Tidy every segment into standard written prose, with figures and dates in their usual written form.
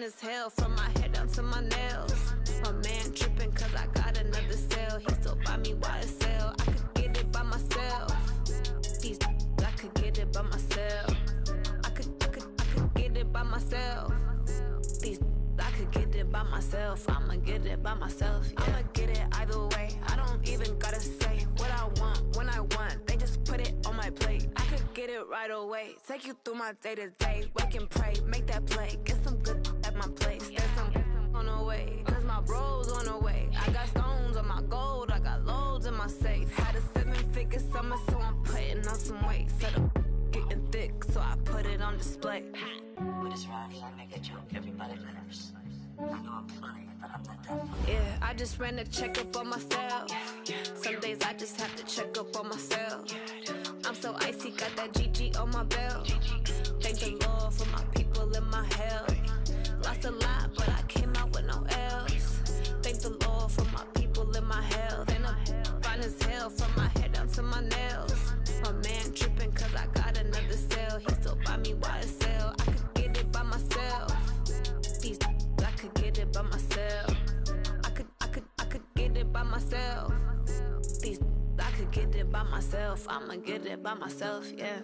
as hell from my head down to my nails. My man tripping cause I got another sale. He still buy me YSL. I could get it by myself. These I could get it by myself. I could get it by myself. These I could get it by myself. I'ma get it by myself. Yeah. I'ma get it either way. I don't even gotta say what I want when I want. They just put it on my plate. I could get it right away. Take you through my day to day. Wake and pray, make that play. Get some good at my place. There's some on the way, cause my bro's on the way. I got stones on my gold. I got loads in my safe. Had a 7-figure summer, so I'm putting on some weight. Set up getting thick, so I put it on display. With this rhymes, I make a joke, everybody laughs. I know I'm funny, but I'm not that funny. Yeah, I just ran a checkup on myself. Some days I just have to check up on myself. I'm so icy, got that GG on my belt. Thank the Lord for my people in my health. Lost a lot, but I came out with no L's. Thank the Lord for my people in my health. And I'm fine as hell from my head down to my nails. My man tripping cause I got another sale. He still buy me YSL. I could get it by myself. These I could get it by myself. I could get it by myself. These I could get it by myself. I'ma get it by myself, yeah.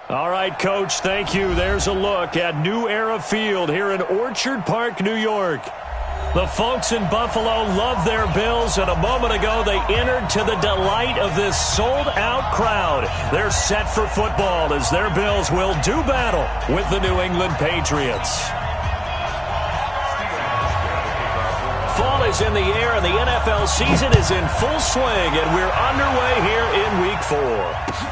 All right, Coach, thank you. There's a look at New Era Field here in Orchard Park, New York. The folks in Buffalo love their Bills, and a moment ago they entered to the delight of this sold-out crowd. They're set for football as their Bills will do battle with the New England Patriots. Fall is in the air, and the NFL season is in full swing, and we're underway here in Week 4.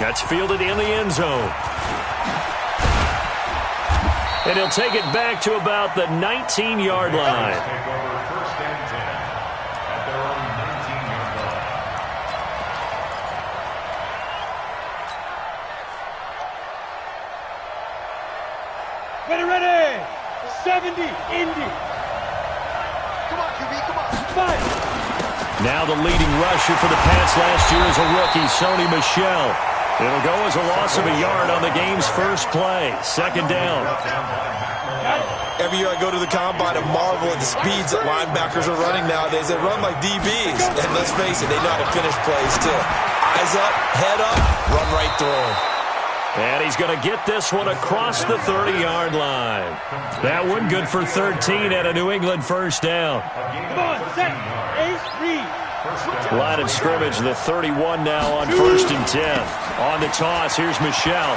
That's fielded in the end zone. And he'll take it back to about the 19-yard line. 70, Indy. Come on, QB, come on. Five. Now the leading rusher for the Pats last year is a rookie, Sony Michel. It'll go as a loss of a yard on the game's first play. Second down. Every year I go to the combine and marvel at the speeds that linebackers are running nowadays. They run like DBs. And let's face it, they know how to finish plays too. Eyes up, head up, run right through them. And he's going to get this one across the 30-yard line. That one good for 13 at a New England first down. Come on, set. Ace, read. Line of scrimmage, the 31 now on 1st and 10. On the toss, here's Michel.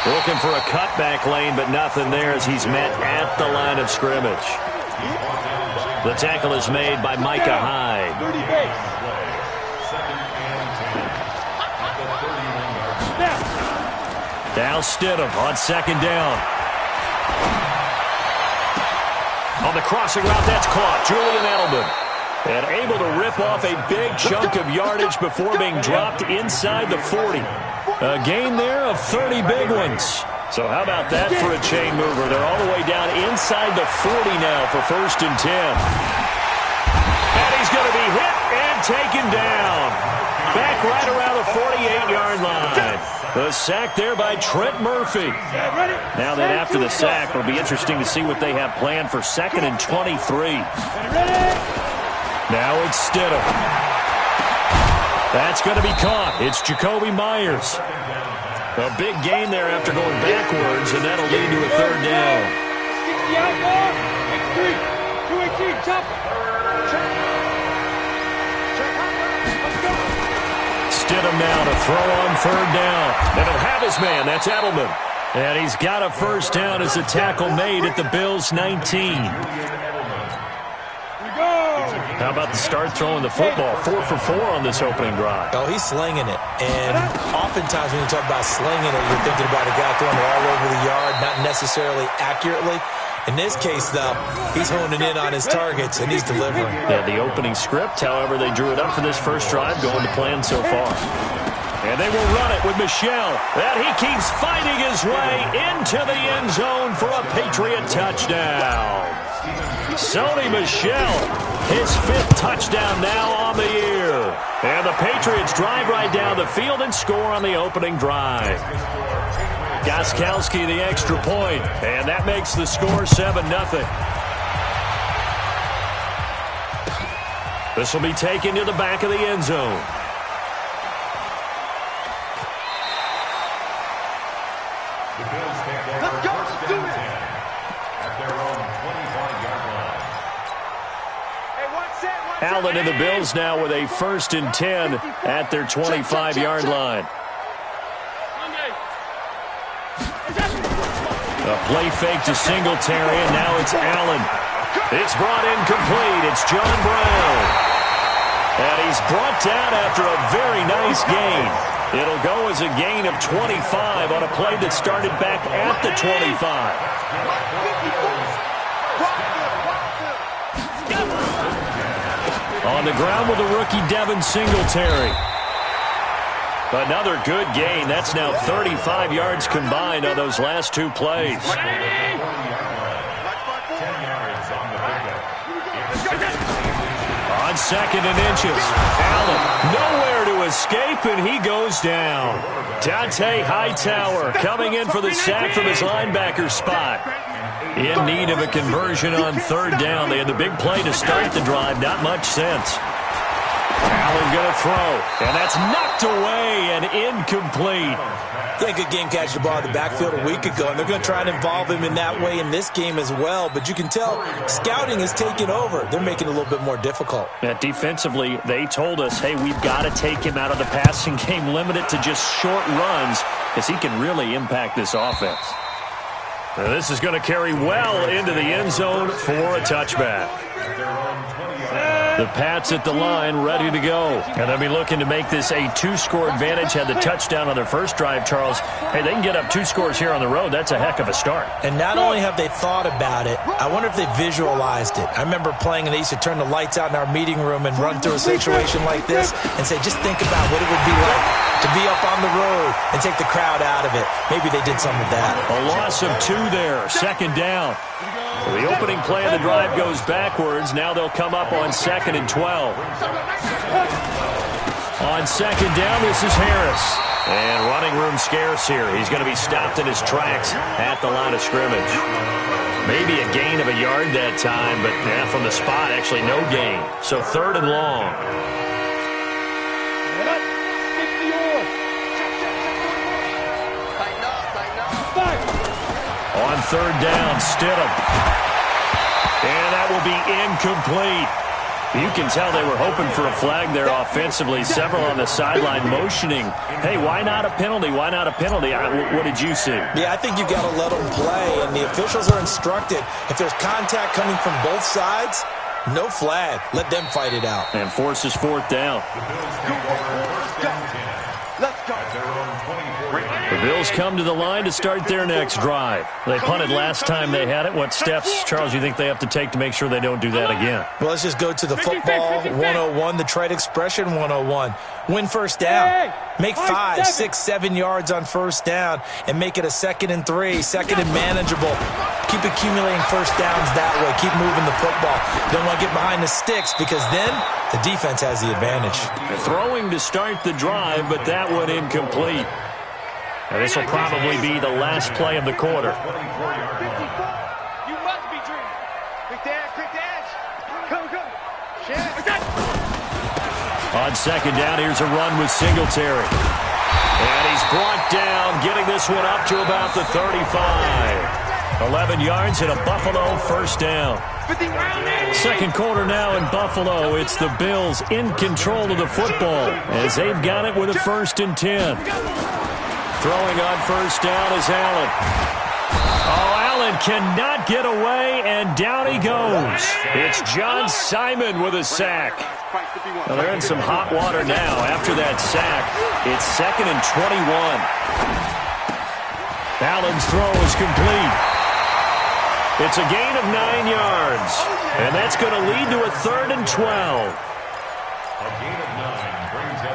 Looking for a cutback lane, but nothing there as he's met at the line of scrimmage. The tackle is made by Micah Hyde. 30 base. Now Stidham on second down. On the crossing route, that's caught. Julian Edelman. And able to rip off a big chunk of yardage before being dropped inside the 40. A gain there of 30 big ones. So how about that for a chain mover? They're all the way down inside the 40 now for 1st and 10. And he's going to be hit and taken down. Back right around the 48-yard line. The sack there by Trent Murphy. Now then after the sack, it'll be interesting to see what they have planned for 2nd and 23. Now it's Stidham. That's going to be caught. It's Jakobi Meyers. A big gain there after going backwards, and that'll lead to a 3rd down. 60 out ball. X3. 218. Chop. Stidham now to throw on 3rd down. And he'll have his man. That's Edelman. And he's got a first down as a tackle made at the Bills' 19. How about the start throwing the football? 4 for 4 on this opening drive. Oh, he's slinging it. And oftentimes when you talk about slinging it, you're thinking about a guy throwing it all over the yard, not necessarily accurately. In this case, though, he's honing in on his targets, and he's delivering. Yeah, the opening script, however, they drew it up for this first drive, going to plan so far. And they will run it with Michel. And he keeps fighting his way into the end zone for a Patriot touchdown. Sony Michel, his 5th touchdown now on the year. And the Patriots drive right down the field and score on the opening drive. Gostkowski the extra point, and that makes the score 7-0. This will be taken to the back of the end zone. Let's go. Let's do it. Allen and the Bills now with a 1st and 10 at their 25-yard line. A play fake to Singletary, and now it's Allen. It's brought in complete. It's John Brown. And he's brought down after a very nice gain. It'll go as a gain of 25 on a play that started back at the 25. On the ground with the rookie Devin Singletary. Another good gain. That's now 35 yards combined on those last 2 plays. On 2nd and inches. Allen nowhere to escape, and he goes down. Dante Hightower coming in for the sack from his linebacker spot. In need of a conversion on 3rd down. They had the big play to start the drive. Not much sense. Allen going to throw, and that's knocked away and incomplete. Yeah, good game catching the ball in the backfield a week ago, and they're going to try and involve him in that way in this game as well. But you can tell scouting is taking over. They're making it a little bit more difficult. Yeah, defensively, they told us, hey, we've got to take him out of the passing game, limit it to just short runs, because he can really impact this offense. Now, this is going to carry well into the end zone for a touchback. The Pats at the line, ready to go. And they'll be looking to make this a 2-score advantage. Had the touchdown on their first drive, Charles. Hey, they can get up 2 scores here on the road. That's a heck of a start. And not only have they thought about it, I wonder if they visualized it. I remember playing, and they used to turn the lights out in our meeting room and run through a situation like this and say, just think about what it would be like to be up on the road and take the crowd out of it. Maybe they did some of that. A loss of 2 there, second down. So the opening play of the drive goes backwards. Now they'll come up on 2nd and 12. On 2nd down, this is Harris. And running room scarce here. He's going to be stopped in his tracks at the line of scrimmage. Maybe a gain of a yard that time, but from the spot, actually no gain. So 3rd and long. On 3rd down, Stidham. And that will be incomplete. You can tell they were hoping for a flag there offensively. Several on the sideline motioning, hey, why not a penalty? Why not a penalty? What did you see? Yeah, I think you got to let them play, and the officials are instructed. If there's contact coming from both sides, no flag. Let them fight it out. And forces 4th down. Let's go. The Bills come to the line to start their next drive. They punted last time they had it. What steps, Charles, you think they have to take to make sure they don't do that again? Well, let's just go to the football 101, the trade expression 101. Win first down. Make 5, 6, 7 yards on first down and make it a 2nd and 3, 2nd and manageable. Keep accumulating first downs that way. Keep moving the football. Don't want to get behind the sticks because then the defense has the advantage. Throwing to start the drive, but that one incomplete. And this will probably be the last play of the quarter. You must be dreaming. Quick dash. Go. On 2nd down, here's a run with Singletary. And he's brought down, getting this one up to about the 35. 11 yards and a Buffalo first down. Second quarter now in Buffalo. It's the Bills in control of the football as they've got it with a 1st and 10. Throwing on first down is Allen. Oh, Allen cannot get away, and down he goes. It's John Simon with a sack. Well, they're in some hot water now after that sack. It's 2nd and 21. Allen's throw is complete. It's a gain of 9 yards, and that's going to lead to a 3rd and 12.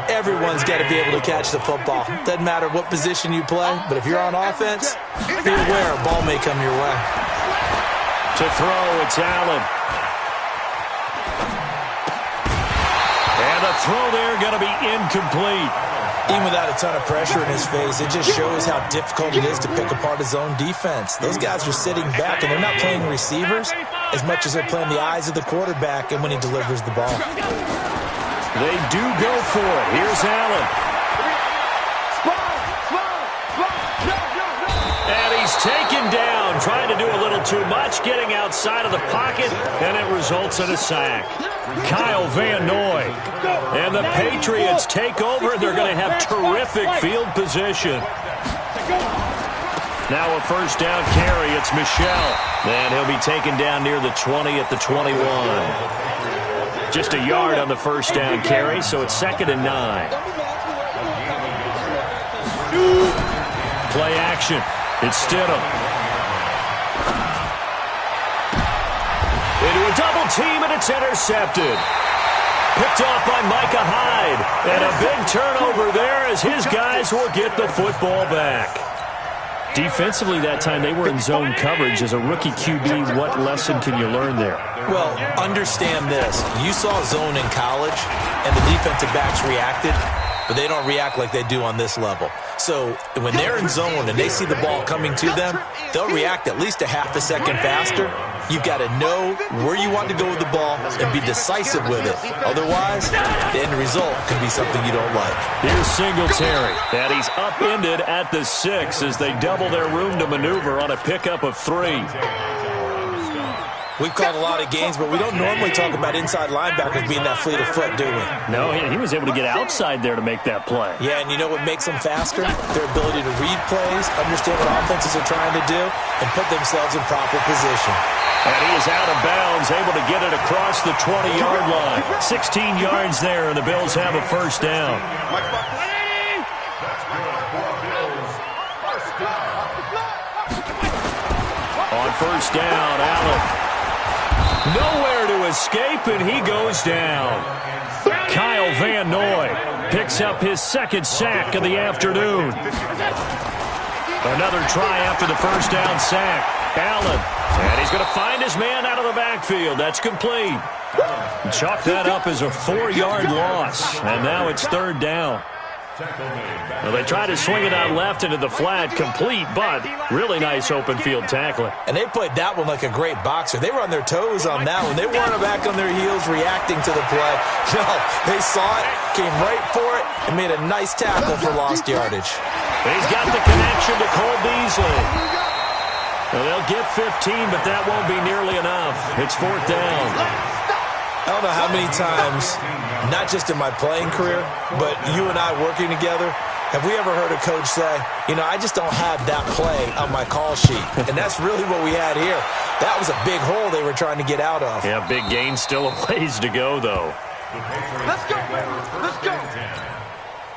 Everyone's got to be able to catch the football. Doesn't matter what position you play, but if you're on offense, be aware a ball may come your way. To throw, it's Allen. And the throw there going to be incomplete. Even without a ton of pressure in his face, it just shows how difficult it is to pick apart his own defense. Those guys are sitting back, and they're not playing receivers as much as they're playing the eyes of the quarterback and when he delivers the ball. They do go for it. Here's Allen. And he's taken down, trying to do a little too much, getting outside of the pocket, and it results in a sack. Kyle Van Noy. And the Patriots take over. They're going to have terrific field position. Now a first down carry. It's Michel. And he'll be taken down near the 20 at the 21. Just a yard on the first down carry, so it's 2nd and 9. Play action. It's Stidham. Into a double team, and it's intercepted. Picked off by Micah Hyde. And a big turnover there as his guys will get the football back. Defensively that time, they were in zone coverage. As a rookie QB, what lesson can you learn there? Well, understand this. You saw zone in college, and the defensive backs reacted, but they don't react like they do on this level. So when they're in zone and they see the ball coming to them, they'll react at least a half a second faster. You've got to know where you want to go with the ball and be decisive with it. Otherwise, the end result could be something you don't like. Here's Singletary. And he's upended at the 6 as they double their room to maneuver on a pickup of 3. We've called a lot of games, but we don't normally talk about inside linebackers being that fleet of foot, do we? No, he was able to get outside there to make that play. Yeah, and you know what makes them faster? Their ability to read plays, understand what offenses are trying to do, and put themselves in proper position. And he is out of bounds, able to get it across the 20-yard line. 16 yards there, and the Bills have a first down. On first down, Allen. Nowhere to escape, and he goes down. Kyle Van Noy picks up his second sack of the afternoon. Another try after the first down sack. Allen, and he's going to find his man out of the backfield. That's complete. Chalk that up as a 4-yard loss, and now it's third down. Well, they tried to swing it out left into the flat, complete, but really nice open field tackling. And they played that one like a great boxer. They were on their toes on that one. They weren't back on their heels reacting to the play. No, they saw it, came right for it, and made a nice tackle for lost yardage. He's got the connection to Cole Beasley. Well, they'll get 15, but that won't be nearly enough. It's fourth down. I don't know how many times, not just in my playing career, but you and I working together, have we ever heard a coach say, you know, I just don't have that play on my call sheet. And that's really what we had here. That was a big hole they were trying to get out of. Yeah, big gain, still a ways to go, though. Let's go, let's go.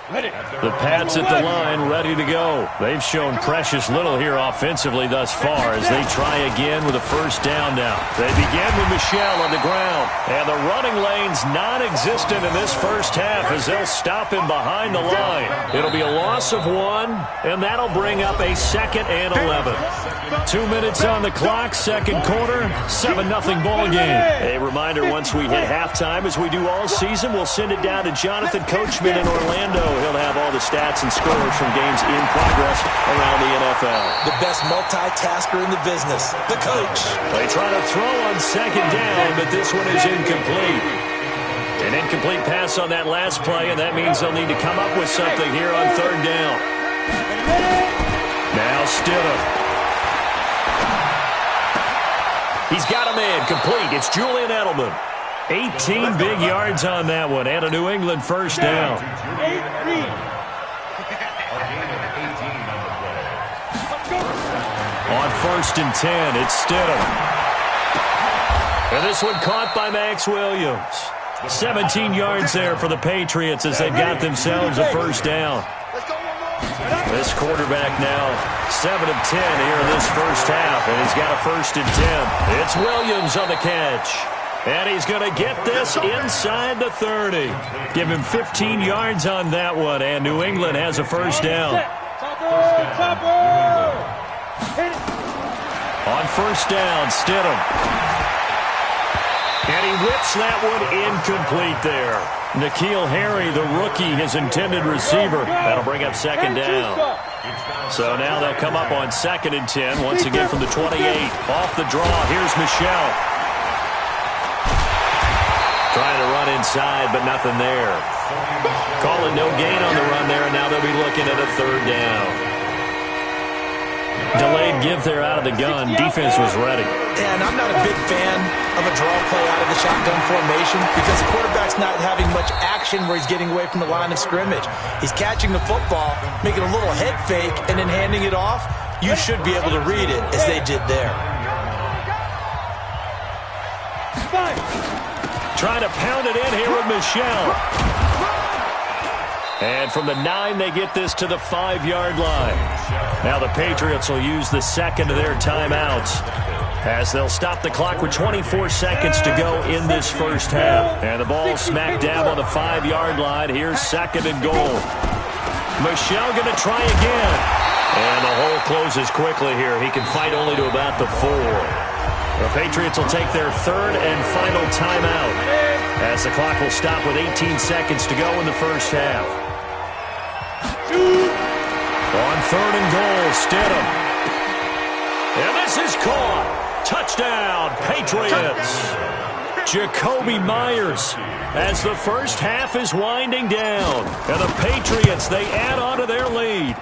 The Pats at the line, ready to go. They've shown precious little here offensively thus far as they try again with a first down now. They begin with Michel on the ground, and the running lane's non-existent in this first half as they'll stop him behind the line. It'll be a loss of 1, and that'll bring up a 2nd and 11. 2 minutes on the clock, second quarter, 7-0 ball game. A reminder, once we hit halftime, as we do all season, we'll send it down to Jonathan Coachman in Orlando. He'll have all the stats and scores from games in progress around the NFL. The best multitasker in the business, the coach. They try to throw on second down, but this one is incomplete. An incomplete pass on that last play, and that means they'll need to come up with something here on third down. Now Stidham. He's got a man complete. It's Julian Edelman. 18 big yards on that one, and a New England first down. On 1st and 10, it's Stidham. And this one caught by Max Williams. 17 yards there for the Patriots as they've got themselves a first down. This quarterback now 7 of 10 here in this first half, and he's got a 1st and 10. It's Williams on the catch. And he's going to get this inside the 30. Give him 15 yards on that one, and New England has a first down. On first down, Stidham. And he whips that one incomplete there. N'Keal Harry, the rookie, his intended receiver. That'll bring up second down. So now they'll come up on 2nd and 10, once again from the 28. Off the draw, here's Michel. Trying to run inside, but nothing there. Calling no gain on the run there, and now they'll be looking at a third down. Delayed give there out of the gun. Defense was ready. And I'm not a big fan of a draw play out of the shotgun formation because the quarterback's not having much action where he's getting away from the line of scrimmage. He's catching the football, making a little head fake, and then handing it off. You should be able to read it as they did there. Trying to pound it in here with Michel. And from the 9, they get this to the 5-yard line. Now the Patriots will use the second of their timeouts as they'll stop the clock with 24 seconds to go in this first half. And the ball smack dab on the 5-yard line. Here's 2nd and goal. Michel going to try again. And the hole closes quickly here. He can fight only to about the 4. The Patriots will take their 3rd and final timeout as the clock will stop with 18 seconds to go in the first half. On 3rd and goal, Stidham. And this is caught. Touchdown, Patriots. Jakobi Meyers as the first half is winding down. And the Patriots, they add on to their lead.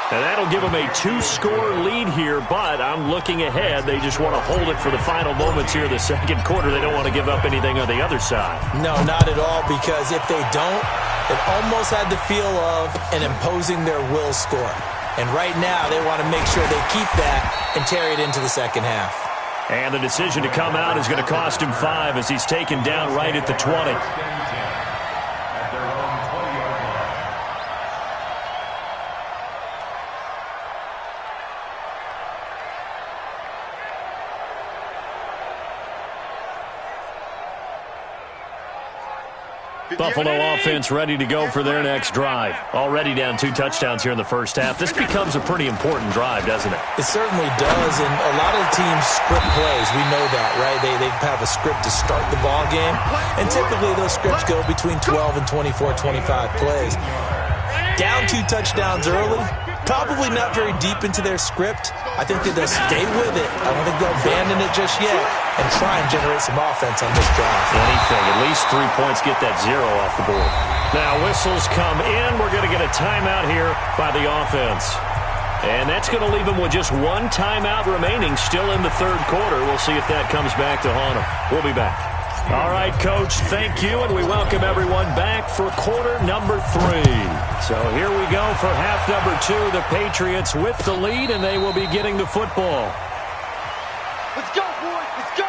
And that'll give them a 2-score lead here, but I'm looking ahead. They just want to hold it for the final moments here in the second quarter. They don't want to give up anything on the other side. No, not at all, because if they don't, it almost had the feel of an imposing their will score. And right now, they want to make sure they keep that and carry it into the second half. And the decision to come out is going to cost him 5 as he's taken down right at the 20. Buffalo offense ready to go for their next drive. Already down 2 touchdowns here in the first half. This becomes a pretty important drive, doesn't it? It certainly does, and a lot of teams script plays. We know that, right? They have a script to start the ball game, and typically those scripts go between 12 and 24, 25 plays. Down 2 touchdowns early, probably not very deep into their script. I think that they'll stay with it. I don't think they'll abandon it just yet and try and generate some offense on this drive. Anything. At least 3 points, get that 0 off the board. Now whistles come in. We're going to get a timeout here by the offense. And that's going to leave them with just 1 timeout remaining still in the third quarter. We'll see if that comes back to haunt them. We'll be back. All right, Coach, thank you, and we welcome everyone back for quarter number 3. So here we go for half number 2. The Patriots with the lead, and they will be getting the football. Let's go, boys. Let's go.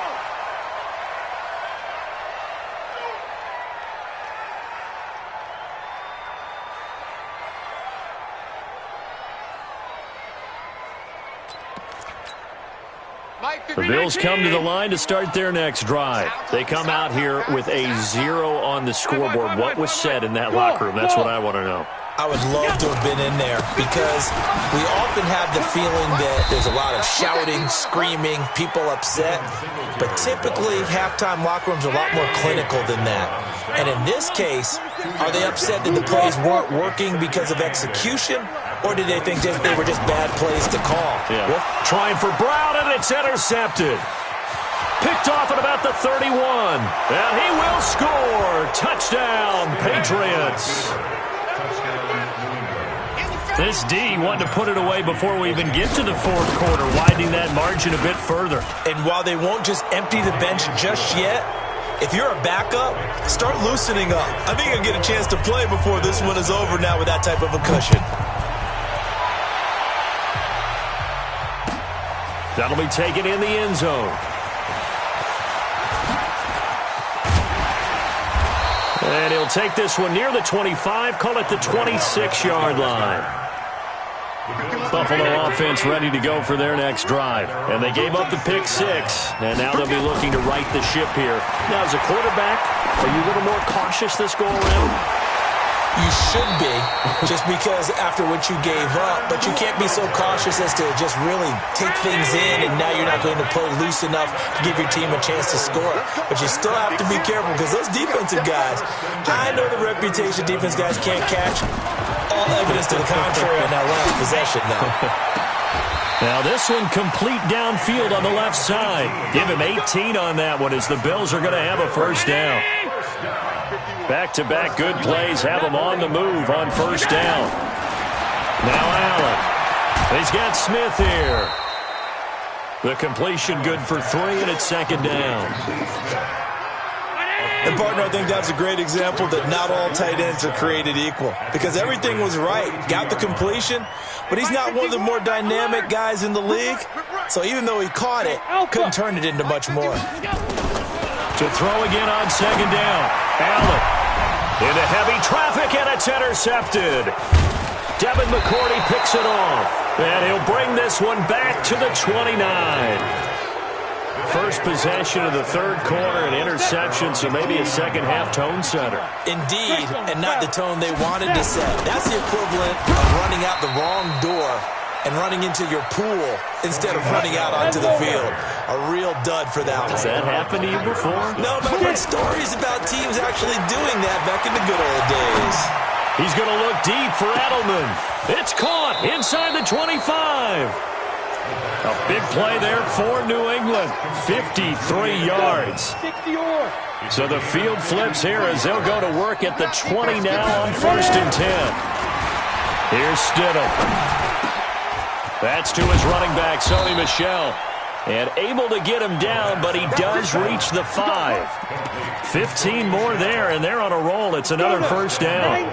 The Bills come to the line to start their next drive. They come out here with a 0 on the scoreboard. What was said in that locker room? That's what I want to know. I would love to have been in there because we often have the feeling that there's a lot of shouting, screaming, people upset. But typically, halftime locker rooms are a lot more clinical than that. And in this case, are they upset that the plays weren't working because of execution? Or did they think they were just bad plays to call? Yeah. Trying for Brown, and it's intercepted. Picked off at about the 31. And he will score. Touchdown, Patriots. This D wanting to put it away before we even get to the fourth quarter, widening that margin a bit further. And while they won't just empty the bench just yet, if you're a backup, start loosening up. I think you'll get a chance to play before this one is over now with that type of a cushion. That'll be taken in the end zone. And he'll take this one near the 25, call it the 26-yard line. Buffalo offense ready to go for their next drive. And they gave up the pick 6, and now they'll be looking to right the ship here. Now, as a quarterback, are you a little more cautious this go-around? You should be, just because after what you gave up, but you can't be so cautious as to just really take things in, and now you're not going to play loose enough to give your team a chance to score. But you still have to be careful because those defensive guys, I know the reputation defense guys can't catch. All evidence to the contrary on that last possession now. Now this one complete downfield on the left side. Give him 18 on that one as the Bills are going to have a first down. Back-to-back good plays have them on the move on first down. Now Allen. He's got Smith here. The completion good for 3, and it's second down. And, partner, I think that's a great example that not all tight ends are created equal because everything was right. Got the completion, but he's not one of the more dynamic guys in the league. So even though he caught it, couldn't turn it into much more. To throw again on second down. Allen into heavy traffic, and it's intercepted. Devin McCourty picks it off, and he'll bring this one back to the 29. First possession of the third quarter, an interception, so maybe a second-half tone setter. Indeed, and not the tone they wanted to set. That's the equivalent of running out the wrong door and running into your pool instead of running out onto the field. A real dud for that one. Has that happened to you before? No, but I've heard stories about teams actually doing that back in the good old days. He's going to look deep for Edelman. It's caught inside the 25. A big play there for New England. 53 yards. So the field flips here as they'll go to work at the 20 now on 1st and 10. Here's Stidham. That's to his running back, Sony Michel. And able to get him down, but he does reach the 5. 15 more there, and they're on a roll. It's another first down.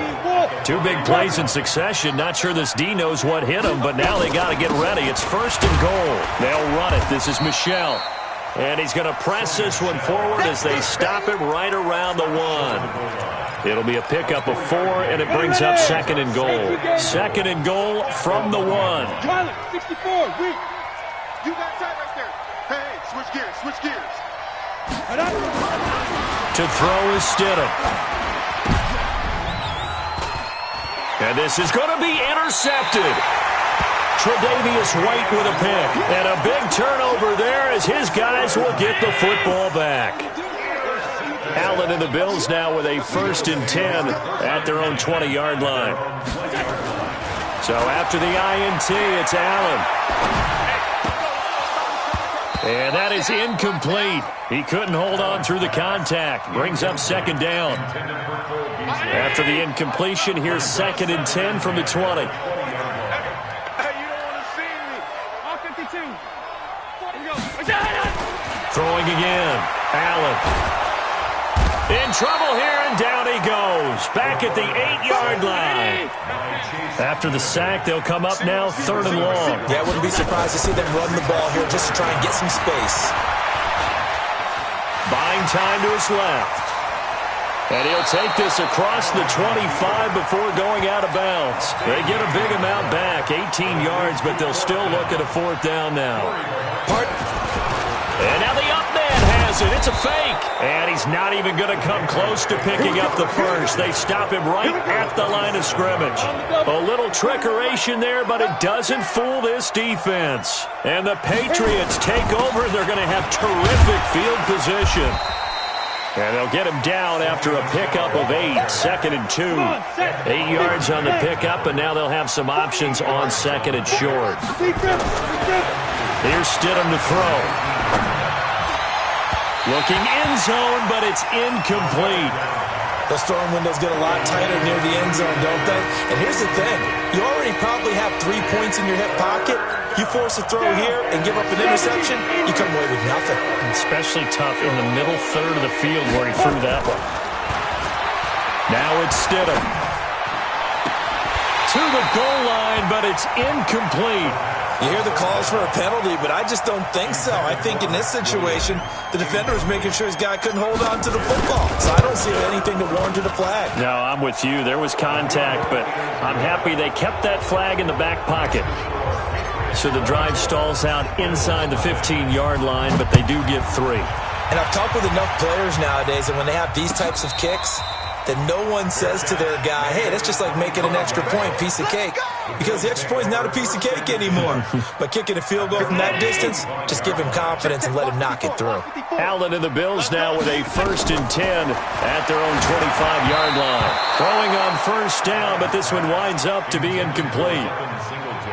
2 big plays in succession. Not sure this D knows what hit him, but now they got to get ready. It's 1st and goal. They'll run it. This is Michel. And he's going to press this one forward as they stop him right around the 1. It'll be a pickup of 4, and it brings up 2nd and goal. 2nd and goal from the 1. Tyler, 64, weak. You got time right there. Hey, switch gears, switch gears. To throw is Stidham. And this is going to be intercepted. Tre'Davious White with a pick. And a big turnover there as his guys will get the football back. Allen and the Bills now with a 1st and 10 at their own 20-yard line. So after the INT, it's Allen. And that is incomplete. He couldn't hold on through the contact. Brings up 2nd down. After the incompletion, here's 2nd and 10 from the 20. Throwing again. Allen. In trouble here, and down he goes. Back at the 8-yard line. After the sack, they'll come up now 3rd and long. Yeah, I wouldn't be surprised to see them run the ball here just to try and get some space. Buying time to his left. And he'll take this across the 25 before going out of bounds. They get a big amount back, 18 yards, but they'll still look at a 4th down now. And now the up man has it. It's a fake. And he's not even going to come close to picking up the first. They stop him right at the line of scrimmage. A little trickeration there, but it doesn't fool this defense. And the Patriots take over. They're going to have terrific field position. And they'll get him down after a pickup of 8, 2nd and 2. 8 yards on the pickup, and now they'll have some options on 2nd and short. Here's Stidham to throw. Looking end zone, but it's incomplete. Those throwing windows get a lot tighter near the end zone, don't they? And here's the thing. You already probably have 3 points in your hip pocket. You force a throw here and give up an interception, you come away with nothing. Especially tough in the middle third of the field where he threw that one. Now it's Stidham. To the goal line, but it's incomplete. You hear the calls for a penalty, but I just don't think so. I think in this situation, the defender was making sure his guy couldn't hold on to the football. So I don't see anything to warrant a flag. No, I'm with you. There was contact, but I'm happy they kept that flag in the back pocket. So the drive stalls out inside the 15-yard line, but they do get 3. And I've talked with enough players nowadays that when they have these types of kicks, that no one says to their guy, hey, that's just like making an extra point, piece of cake. Because the extra point is not a piece of cake anymore. But kicking a field goal from that distance, just give him confidence and let him knock it through. Allen and the Bills now with a 1st and 10 at their own 25-yard line. Throwing on 1st down, but this one winds up to be incomplete.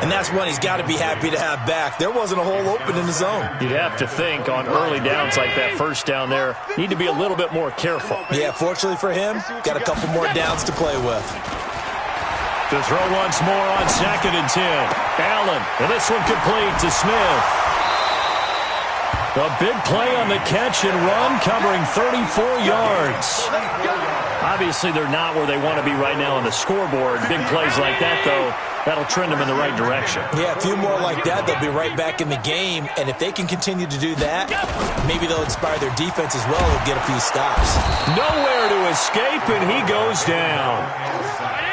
And that's one he's got to be happy to have back. There wasn't a hole open in the zone. You'd have to think on early downs like that 1st down there, need to be a little bit more careful. Yeah, fortunately for him, got a couple more downs to play with. To throw once more on 2nd and 10. Allen, and this one complete to Smith. A big play on the catch and run, covering 34 yards. Obviously, they're not where they want to be right now on the scoreboard. Big plays like that, though, that'll trend them in the right direction. Yeah, a few more like that, they'll be right back in the game. And if they can continue to do that, maybe they'll inspire their defense as well and get a few stops. Nowhere to escape, and he goes down.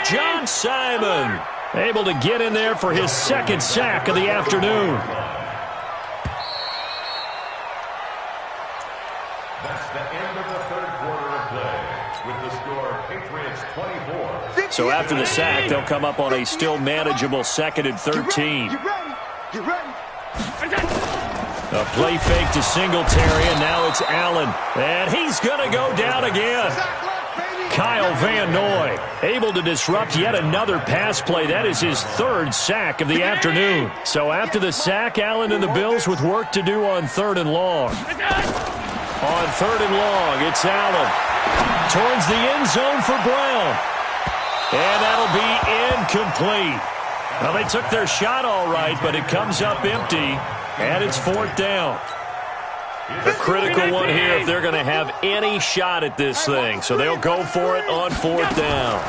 John Simon able to get in there for his 2nd sack of the afternoon. That's the end of the 3rd quarter of play with the score Patriots 24. So after the sack, they'll come up on a still manageable 2nd and 13. You ready? A play fake to Singletary, and now it's Allen. And he's going to go down again. Kyle Van Noy able to disrupt yet another pass play. That is his 3rd sack of the afternoon. So after the sack, Allen and the Bills with work to do on 3rd and long. On 3rd and long, it's Allen. Towards the end zone for Brown. And that'll be incomplete. Well, they took their shot all right, but it comes up empty, and it's 4th down. A critical one here if they're going to have any shot at this thing. So they'll go for it on 4th down.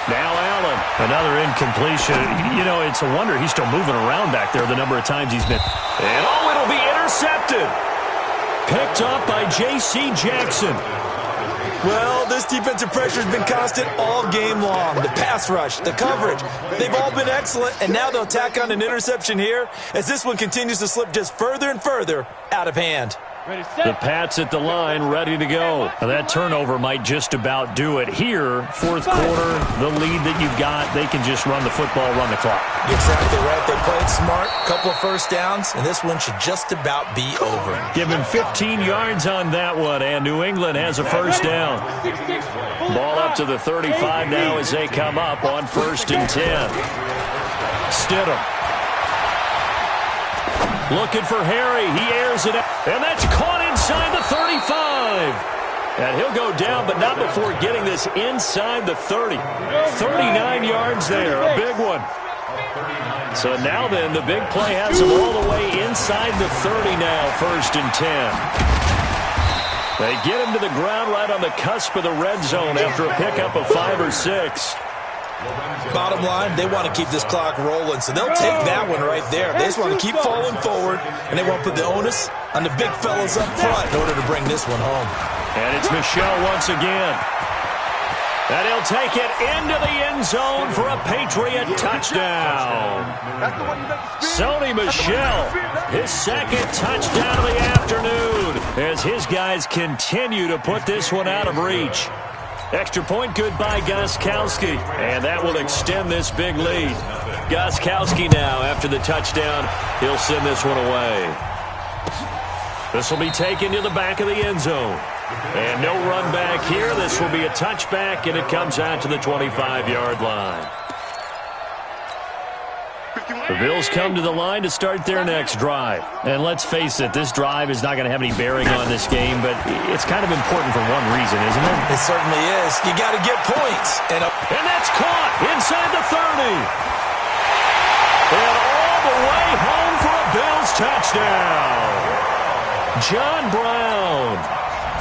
Now Allen. Another incompletion. You know, it's a wonder he's still moving around back there the number of times he's been. And it'll be intercepted. Picked up by J.C. Jackson. Well, this defensive pressure has been constant all game long. The pass rush, the coverage, they've all been excellent, and now they'll tack on an interception here as this one continues to slip just further and further out of hand. The Pats at the line, ready to go. Now that turnover might just about do it. Here, fourth quarter, the lead that you've got, they can just run the football, run the clock. Exactly right. They played smart, couple of first downs, and this one should just about be over. Give him 15 yards on that one, and New England has a first down. Ball up to the 35 now as they come up on 1st and 10. Stidham. Looking for Harry. He airs it out. And that's caught inside the 35. And he'll go down, but not before getting this inside the 30. 39 yards there. A big one. So now then, the big play has him all the way inside the 30 now. 1st and 10. They get him to the ground right on the cusp of the red zone after a pickup of 5 or 6. Bottom line, they want to keep this clock rolling, so they'll take that one right there. They just want to keep falling forward, and they want to put the onus on the big fellas up front in order to bring this one home. And it's Michel once again. And he'll take it into the end zone for a Patriot touchdown. Sony Michel, his second touchdown of the afternoon, as his guys continue to put this one out of reach. Extra point good by Gostkowski, and that will extend this big lead. Gostkowski now, after the touchdown, he'll send this one away. This will be taken to the back of the end zone. And no run back here. This will be a touchback, and it comes out to the 25-yard line. The Bills come to the line to start their next drive. And let's face it, this drive is not going to have any bearing on this game, but it's kind of important for one reason, isn't it? It certainly is. You got to get points. And that's caught inside the 30. And all the way home for a Bills touchdown. John Brown,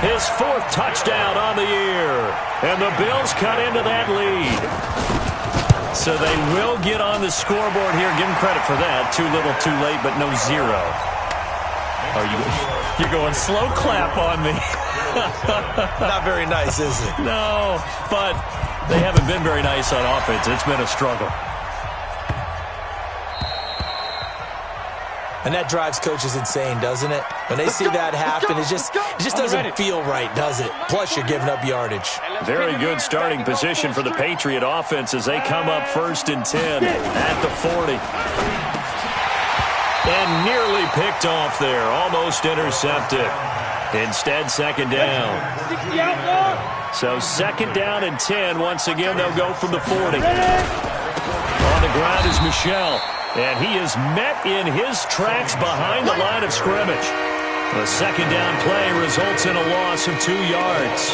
his 4th touchdown on the year. And the Bills cut into that lead. So they will get on the scoreboard here. Give them credit for that. Too little, too late, but no 0. You're going slow clap on me. Not very nice, is it? No, but they haven't been very nice on offense. It's been a struggle. And that drives coaches insane, doesn't it? When they see that happen, it just doesn't feel right, does it? Plus, you're giving up yardage. Very good starting position for the Patriot offense as they come up 1st and 10 at the 40. And nearly picked off there. Almost intercepted. Instead, 2nd down. So 2nd down and 10. Once again, they'll go from the 40. On the ground is Michel. And he is met in his tracks behind the line of scrimmage. The 2nd down play results in a loss of 2 yards.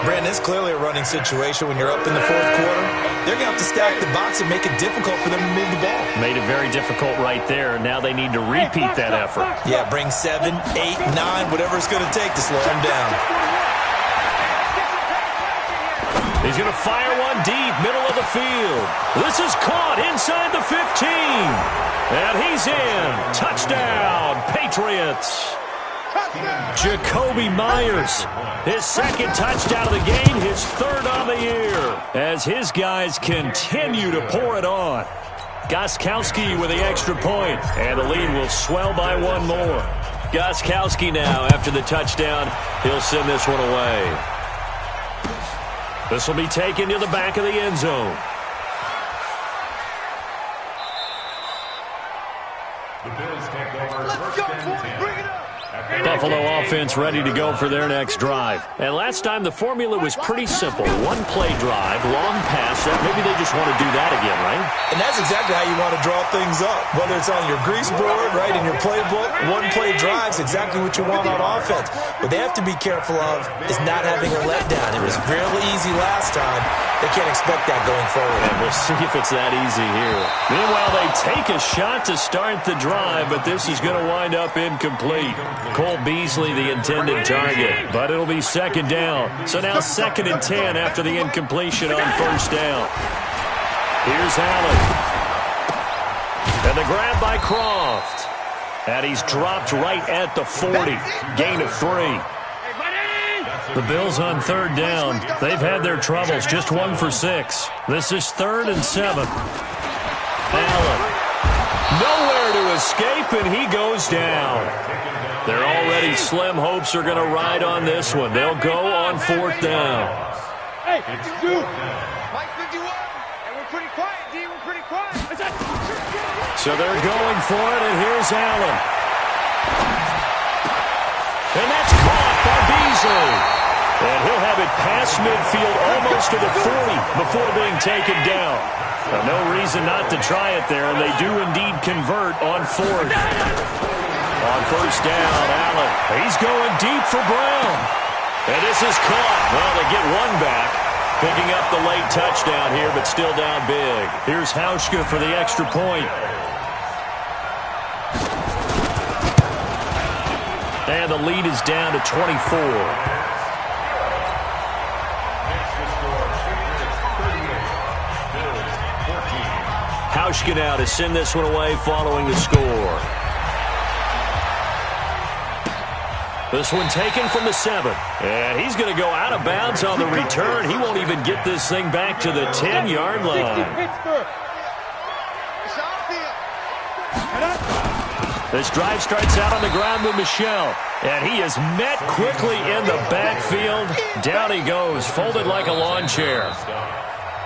Brandon, it's clearly a running situation when you're up in the 4th quarter. They're going to have to stack the box and make it difficult for them to move the ball. Made it very difficult right there. Now they need to repeat that effort. Yeah, bring 7, 8, 9, whatever it's going to take to slow them down. He's going to fire one deep, middle of the field. This is caught inside the 15. And he's in. Touchdown, Patriots. Jakobi Meyers, his 2nd touchdown of the game, his 3rd on the year, as his guys continue to pour it on. Gostkowski with the extra point, and the lead will swell by 1 more. Gostkowski now, after the touchdown, he'll send this one away. This will be taken to the back of the end zone. The Bills take over. Let's go, boys. Bring it up. Buffalo offense ready to go for their next drive. And last time the formula was pretty simple. 1-play drive, long pass. Maybe they just want to do that again, right? And that's exactly how you want to draw things up. Whether it's on your grease board, right, in your playbook, 1-play drive's exactly what you want on offense. What they have to be careful of is not having a letdown. It was really easy last time. They can't expect that going forward. And we'll see if it's that easy here. Meanwhile, they take a shot to start the drive, but this is going to wind up incomplete. Cole Beasley, the intended target, but it'll be 2nd down. So now 2nd and 10 after the incompletion on 1st down. Here's Allen. And the grab by Croft. And he's dropped right at the 40. Gain of 3. The Bills on 3rd down. They've had their troubles. Just 1 for 6. This is 3rd and 7. Allen. Nowhere to escape, and he goes down. Their already slim hopes are going to ride on this one. They'll go on 4th down. Hey, it's Duke. Mike 51. And we're pretty quiet, D. We're pretty quiet. So they're going for it, and here's Allen. And that's caught by Beasley. And he'll have it past midfield almost to the 40 before being taken down. Now, no reason not to try it there, and they do indeed convert on 4th. On 1st down, Allen. He's going deep for Brown. And this is caught. Well, they get one back. Picking up the late touchdown here, but still down big. Here's Hauschka for the extra point. And the lead is down to 24. Hauschka now to send this one away following the score. This one taken from the 7. And he's going to go out of bounds on the return. He won't even get this thing back to the 10-yard line. This drive starts out on the ground with Michel. And he is met quickly in the backfield. Down he goes, folded like a lawn chair.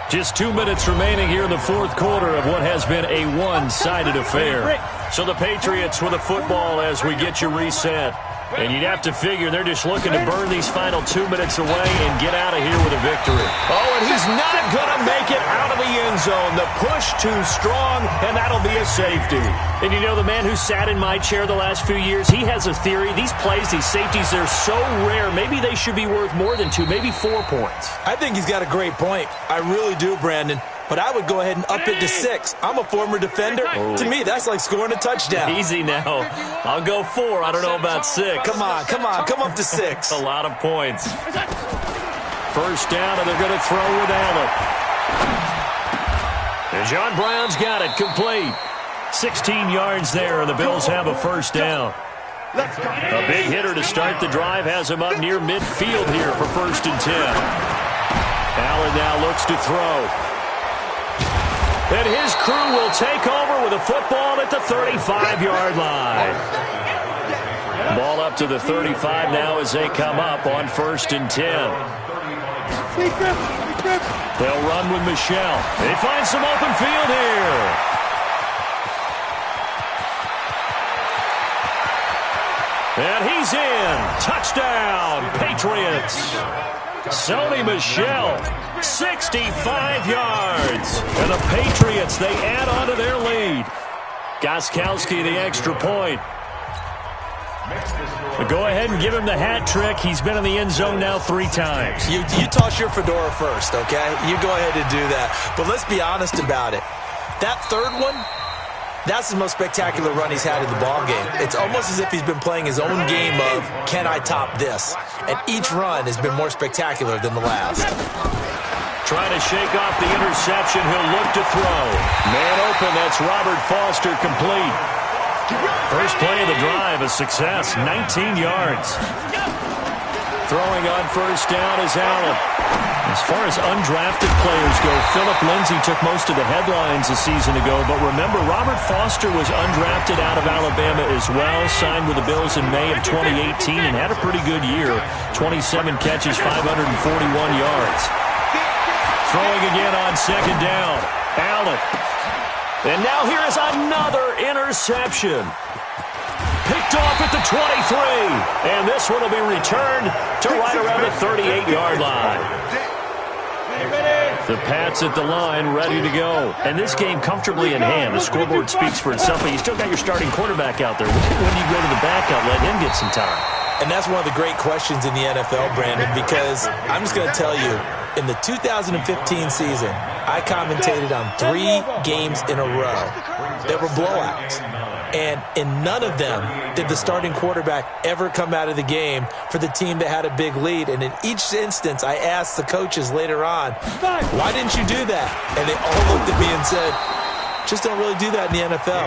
Just 2 minutes remaining here in the 4th quarter of what has been a one-sided affair. So the Patriots with the football as we get you reset. And you'd have to figure they're just looking to burn these final 2 minutes away and get out of here with a victory. Oh, and he's not going to make it out of the end zone. The push too strong, and that'll be a safety. And you know, the man who sat in my chair the last few years, he has a theory. These plays, these safeties, they're so rare. Maybe they should be worth more than 2, maybe 4 points. I think he's got a great point. I really do, Brandon. But I would go ahead and up it to 6. I'm a former defender. Oh. To me, that's like scoring a touchdown. Easy now. I'll go 4. I don't know about 6. Come on. Come up to 6. A lot of points. 1st down, and they're going to throw with Allen. And John Brown's got it complete. 16 yards there, and the Bills have a 1st down. A big hitter to start the drive has him up near midfield here for 1st and 10. Allen now looks to throw. And his crew will take over with a football at the 35-yard line. Ball up to the 35 now as they come up on 1st and 10. They'll run with Michel. They find some open field here. And he's in. Touchdown, Patriots. Sony Michel, 65 yards. And the Patriots, they add on to their lead. Gostkowski, the extra point. But go ahead and give him the hat trick. He's been in the end zone now 3 times. You toss your fedora first, okay? You go ahead and do that. But let's be honest about it. That 3rd one, that's the most spectacular run he's had in the ballgame. It's almost as if he's been playing his own game of, can I top this? And each run has been more spectacular than the last. Trying to shake off the interception. He'll look to throw. Man open, that's Robert Foster complete. First play of the drive, a success, 19 yards. Throwing on 1st down is Allen. As far as undrafted players go, Philip Lindsay took most of the headlines a season ago. But remember, Robert Foster was undrafted out of Alabama as well, signed with the Bills in May of 2018 and had a pretty good year. 27 catches, 541 yards. Throwing again on 2nd down. Allen. And now here is another interception. Picked off at the 23. And this one will be returned to right around the 38-yard line. The Pats at the line, ready to go. And this game comfortably in hand. The scoreboard speaks for itself, but you still got your starting quarterback out there. When you go to the backup, let him get some time. And that's one of the great questions in the NFL, Brandon, because I'm just going to tell you, in the 2015 season, I commentated on 3 games in a row that were blowouts. And in none of them did the starting quarterback ever come out of the game for the team that had a big lead. And in each instance, I asked the coaches later on, why didn't you do that? And they all looked at me and said, just don't really do that in the NFL.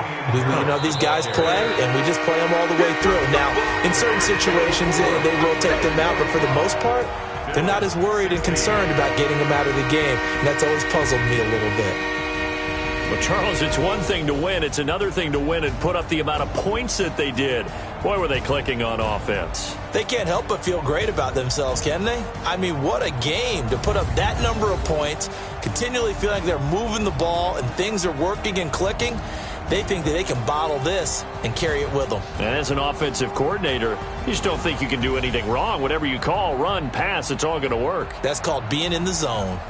These guys play, and we just play them all the way through. Now, in certain situations, they will take them out, but for the most part, they're not as worried and concerned about getting them out of the game, and that's always puzzled me a little bit. Well, Charles, it's one thing to win. It's another thing to win and put up the amount of points that they did. Boy, were they clicking on offense. They can't help but feel great about themselves, can they? I mean, what a game to put up that number of points, continually feel like they're moving the ball and things are working and clicking. They think that they can bottle this and carry it with them. And as an offensive coordinator, you just don't think you can do anything wrong. Whatever you call, run, pass, it's all going to work. That's called being in the zone.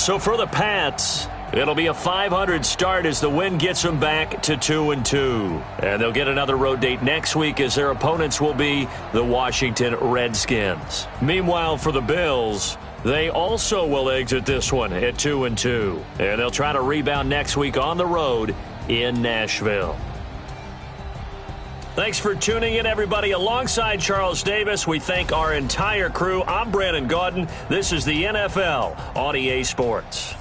So for the Pats, it'll be a .500 start as the win gets them back to 2-2. And they'll get another road date next week as their opponents will be the Washington Redskins. Meanwhile, for the Bills, they also will exit this one at 2-2. And they'll try to rebound next week on the road in Nashville. Thanks for tuning in, everybody. Alongside Charles Davis, we thank our entire crew. I'm Brandon Gaudin. This is the NFL on EA Sports.